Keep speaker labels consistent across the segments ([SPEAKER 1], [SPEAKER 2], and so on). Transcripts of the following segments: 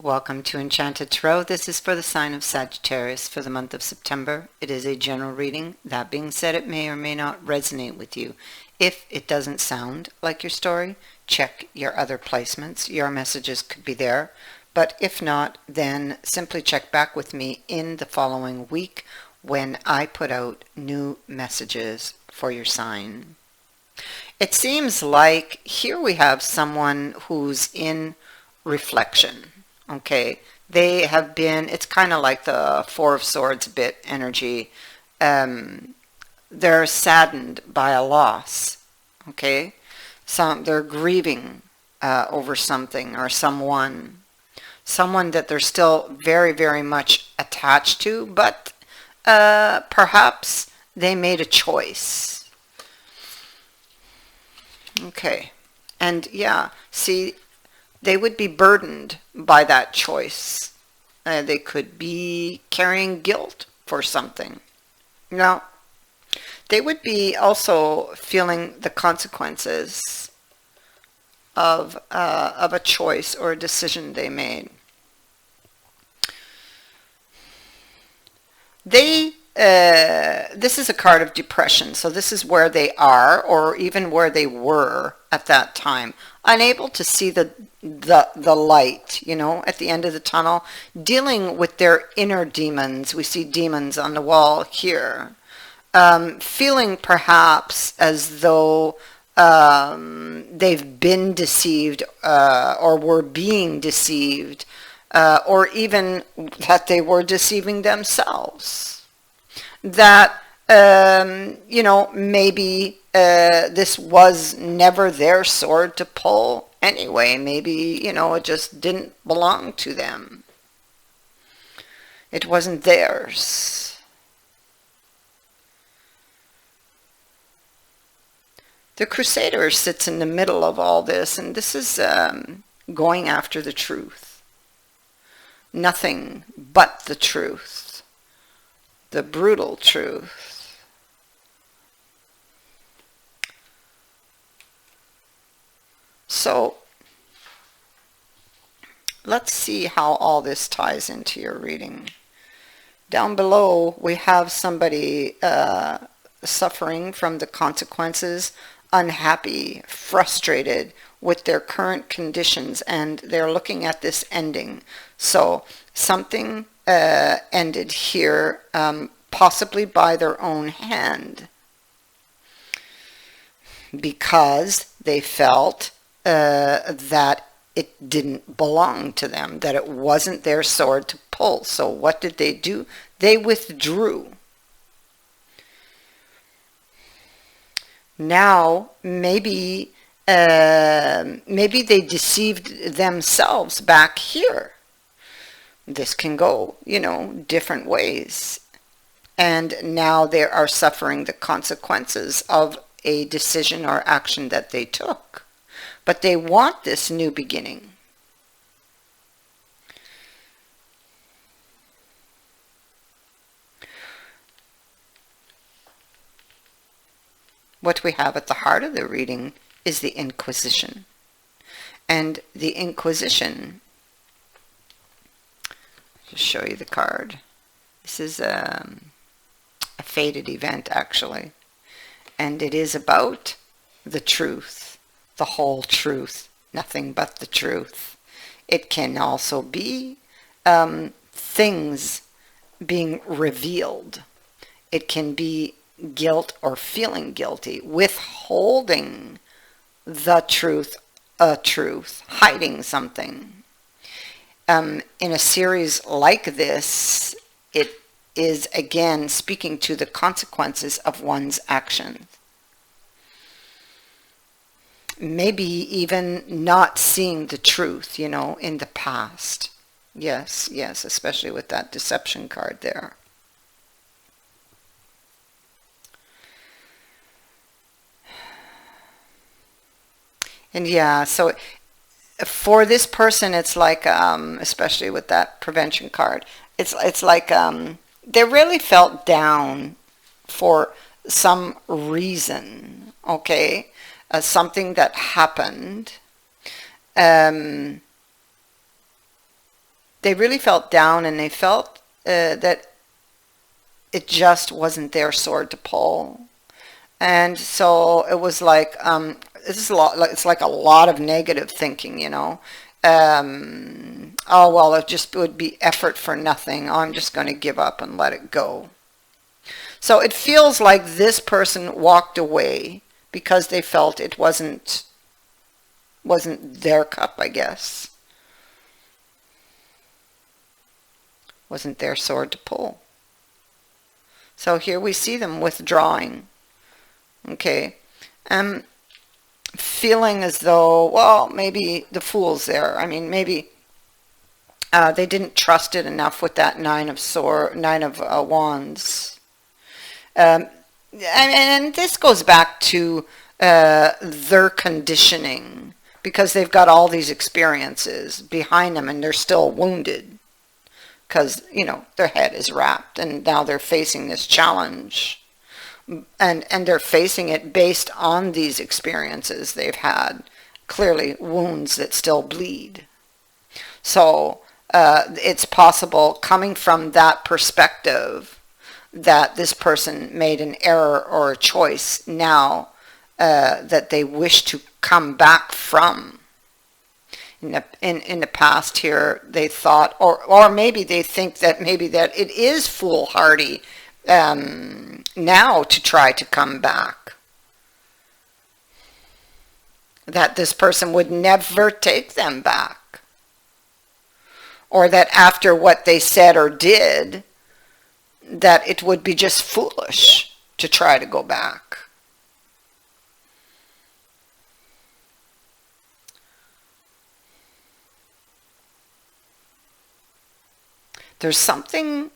[SPEAKER 1] Welcome to Enchanted Tarot. This is for the sign of Sagittarius for the month of September. It is a general reading. That being said, it may or may not resonate with you. If it doesn't sound like your story, check your other placements. Your messages could be there. But if not, then simply check back with me in the following week when I put out new messages for your sign. It seems like here we have someone who's in reflection. Okay, they have been, it's kind of like the Four of Swords bit energy. They're saddened by a loss. Okay, they're grieving over something or someone that they're still very, very much attached to, but perhaps they made a choice. Okay, and yeah, see, they would be burdened by that choice. They could be carrying guilt for something. Now, they would be also feeling the consequences of a choice or a decision they made. This is a card of depression, so this is where they are, or even where they were at that time, unable to see the light, you know, at the end of the tunnel, dealing with their inner demons. We see demons on the wall here, feeling perhaps as though they've been deceived or were being deceived, or even that they were deceiving themselves. That, you know, maybe this was never their sword to pull anyway. Maybe, you know, it just didn't belong to them. It wasn't theirs. The Crusader sits in the middle of all this, and this is going after the truth. Nothing but the truth. The brutal truth. So, let's see how all this ties into your reading. Down below, we have somebody suffering from the consequences, unhappy, frustrated with their current conditions, and they're looking at this ending. So, something ended here, possibly by their own hand, because they felt that it didn't belong to them, that it wasn't their sword to pull. So what did they do? They withdrew. Now, maybe they deceived themselves back here. This can go, you know, different ways. And now they are suffering the consequences of a decision or action that they took. But they want this new beginning. What we have at the heart of the reading is the Inquisition. And the Inquisition, I'll just show you the card. This is a fated event, actually. And it is about the truth, the whole truth, nothing but the truth. It can also be things being revealed. It can be guilt or feeling guilty, withholding the truth, hiding something. In a series like this, it is again speaking to the consequences of one's actions. Maybe even not seeing the truth, you know, in the past. Yes, especially with that deception card there. And yeah, so for this person, it's like, especially with that prevention card, it's like they really felt down for some reason, okay? Something that happened. they really felt down, and they felt that it just wasn't their sword to pull. And so it was like, this is a lot, it's like a lot of negative thinking, you know. Oh, well, it just would be effort for nothing. Oh, I'm just going to give up and let it go. So it feels like this person walked away because they felt it wasn't their cup, I guess. Wasn't their sword to pull. So here we see them withdrawing. Okay. Feeling as though, well, maybe the Fool's there. I mean, maybe they didn't trust it enough with that Nine of Wands. And this goes back to their conditioning, because they've got all these experiences behind them and they're still wounded because, you know, their head is wrapped and now they're facing this challenge. And they're facing it based on these experiences they've had, clearly wounds that still bleed. So it's possible, coming from that perspective, that this person made an error or a choice now that they wish to come back from. In the past here, they thought, or maybe they think that it is foolhardy now to try to come back. That this person would never take them back. Or that after what they said or did, that it would be just foolish to try to go back. There's something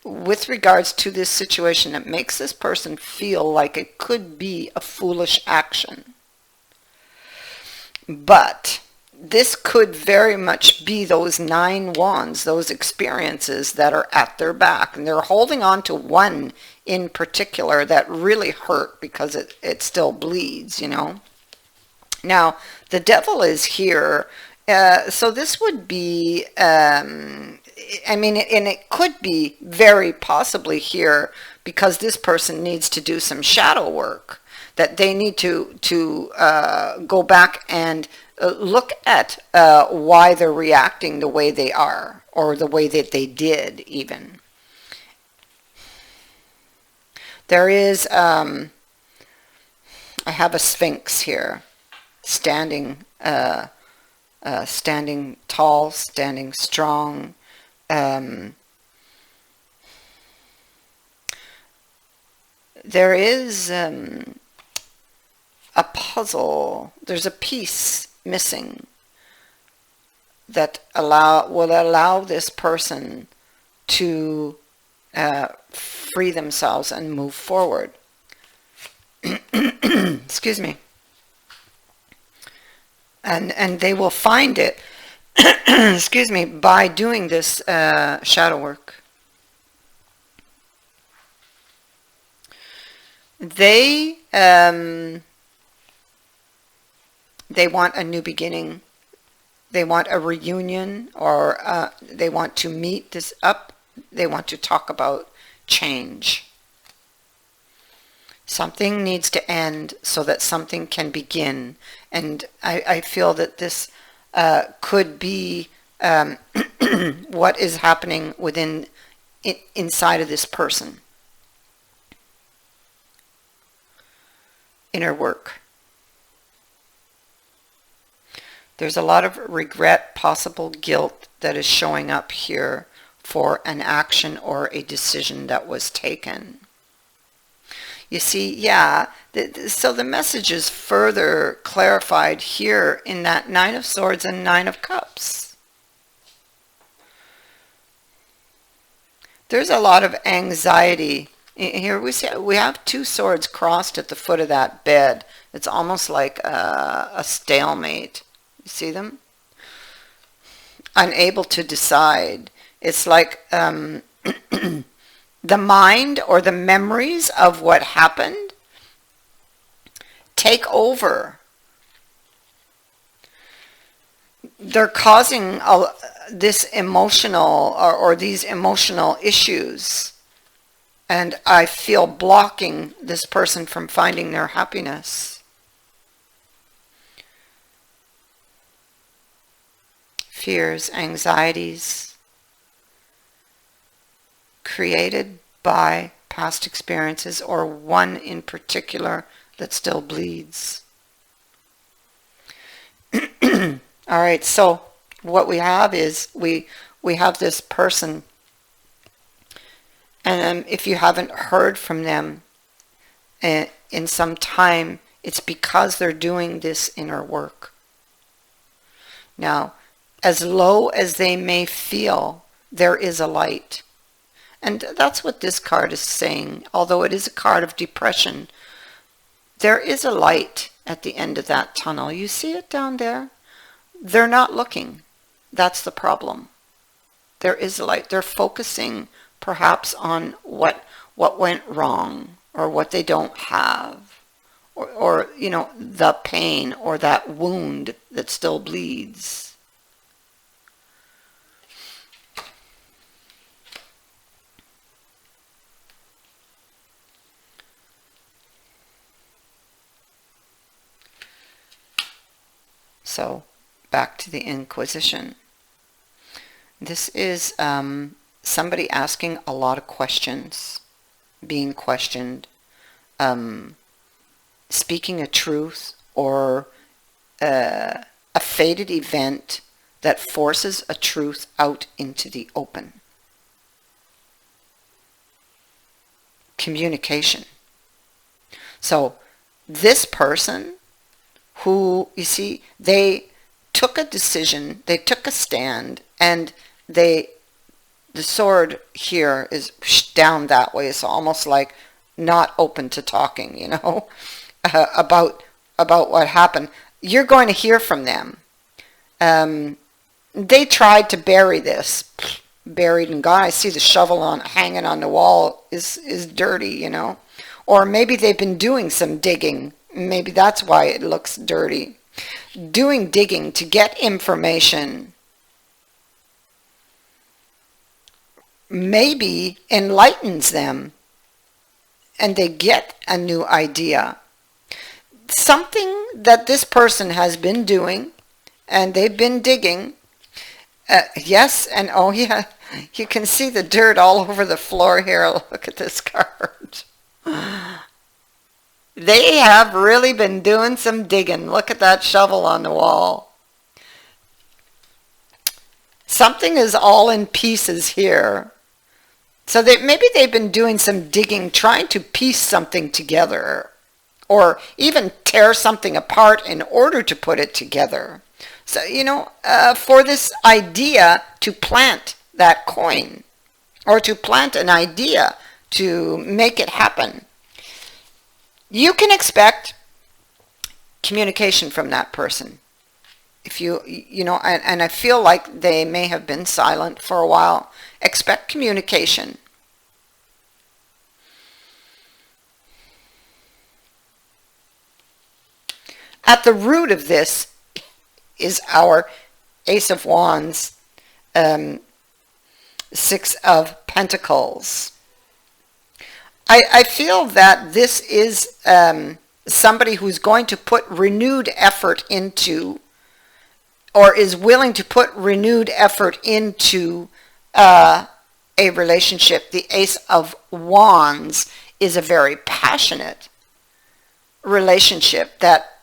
[SPEAKER 1] with regards to this situation that makes this person feel like it could be a foolish action. But this could very much be those 9 wands, those experiences that are at their back. And they're holding on to one in particular that really hurt because it still bleeds, you know. Now, the devil is here. So this would be, I mean, and it could be very possibly here because this person needs to do some shadow work, that they need to go back and look at why they're reacting the way they are, or the way that they did even. There is, I have a Sphinx here, standing tall, standing strong. There is a puzzle. There's a piece missing that will allow this person to free themselves and move forward. Excuse me. And they will find it, excuse me, by doing this shadow work. They want a new beginning. They want a reunion, or they want to meet this up. They want to talk about change. Something needs to end so that something can begin. And I feel that this could be what is happening inside of this person. Inner work. There's a lot of regret, possible guilt that is showing up here for an action or a decision that was taken. You see, yeah, so the message is further clarified here in that 9 of Swords and 9 of Cups. There's a lot of anxiety. Here we have 2 swords crossed at the foot of that bed. It's almost like a stalemate. You see them? Unable to decide. It's like the mind or the memories of what happened take over. They're causing this emotional or these emotional issues, and I feel blocking this person from finding their happiness. Fears, anxieties created by past experiences, or one in particular that still bleeds. All right, so what we have is we have this person, and if you haven't heard from them in some time, it's because they're doing this inner work. Now, as low as they may feel, there is a light. And that's what this card is saying. Although it is a card of depression, there is a light at the end of that tunnel. You see it down there? They're not looking. That's the problem. There is a light. They're focusing perhaps on what went wrong, or what they don't have, or you know, the pain or that wound that still bleeds. So, back to the Inquisition. This is somebody asking a lot of questions, being questioned, speaking a truth, or a fated event that forces a truth out into the open. Communication. So, this person who, you see, they took a decision, they took a stand, and the sword here is down that way. It's almost like not open to talking, you know, about what happened. You're going to hear from them. They tried to bury this, buried and gone. I see the shovel hanging on the wall is dirty, you know, or maybe they've been doing some digging. Maybe that's why it looks dirty. Doing digging to get information maybe enlightens them, and they get a new idea. Something that this person has been doing, and they've been digging. Yes, and oh yeah, you can see the dirt all over the floor here. Look at this card. They have really been doing some digging. Look at that shovel on the wall. Something is all in pieces here. So maybe they've been doing some digging, trying to piece something together, or even tear something apart in order to put it together. So, you know, for this idea to plant that coin, or to plant an idea to make it happen, you can expect communication from that person. If you know, and I feel like they may have been silent for a while, expect communication. At the root of this is our Ace of Wands, Six of Pentacles. I feel that this is somebody who's going to put renewed effort into, or is willing to put renewed effort into a relationship. The Ace of Wands is a very passionate relationship that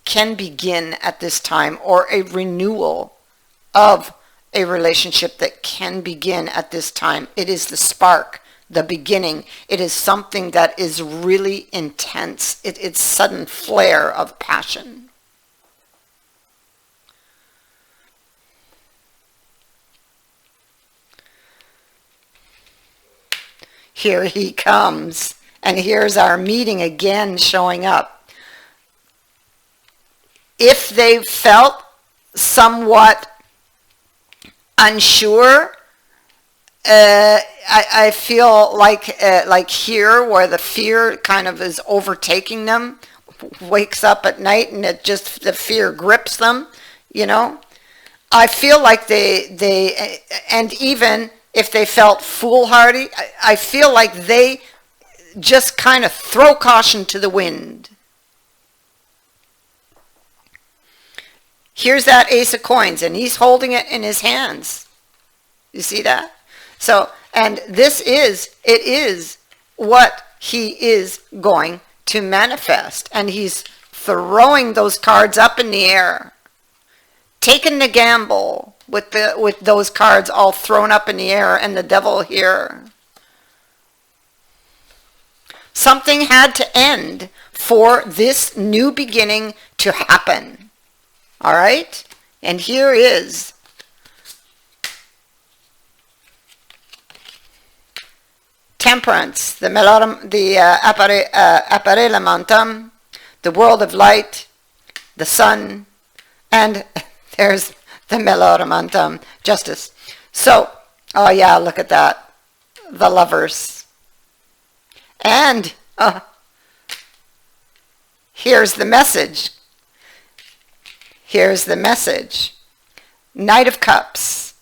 [SPEAKER 1] can begin at this time, or a renewal of a relationship that can begin at this time. It is the spark, the beginning. It is something that is really intense. It's sudden flare of passion. Here he comes, and here's our meeting again showing up. If they felt somewhat unsure, I feel like here, where the fear kind of is overtaking them, wakes up at night and the fear grips them, you know. I feel like they, and even if they felt foolhardy, I feel like they just kind of throw caution to the wind. Here's that Ace of Coins, and he's holding it in his hands. You see that? So, and it is what he is going to manifest. And he's throwing those cards up in the air, taking the gamble with those cards all thrown up in the air, and the devil here. Something had to end for this new beginning to happen. All right? And here is Temperance, the appareillamentum, the world of light, the sun, and there's the meloramentum, justice. So, oh yeah, look at that. The lovers. And here's the message. Here's the message. Knight of Cups.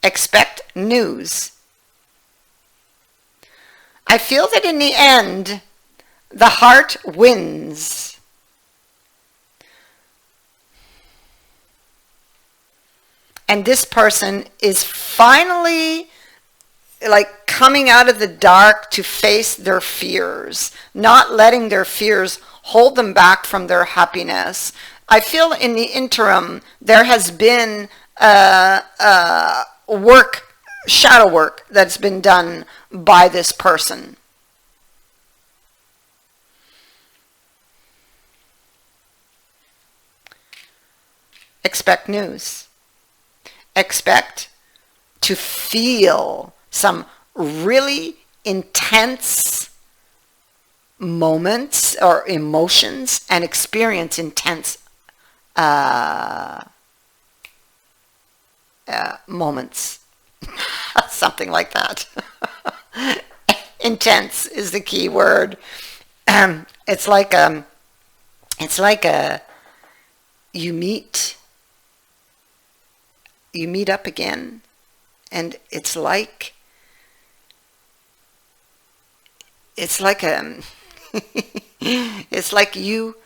[SPEAKER 1] Expect news. I feel that in the end, the heart wins. And this person is finally like coming out of the dark to face their fears, not letting their fears hold them back from their happiness. I feel in the interim, there has been shadow work that's been done by this person. Expect news. Expect to feel some really intense moments or emotions, and experience intense moments. Something like that. Intense is the key word. It's like you meet up again, and it's like it's like you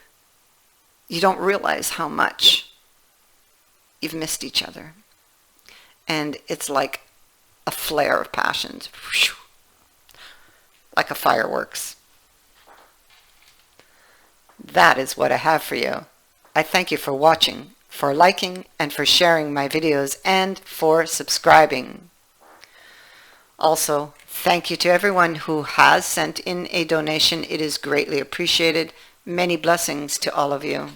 [SPEAKER 1] don't realize how much you've missed each other, and it's like a flare of passions, like a fireworks. That is what I have for you. I thank you for watching, for liking, and for sharing my videos, and for subscribing. Also, thank you to everyone who has sent in a donation. It is greatly appreciated. Many blessings to all of you.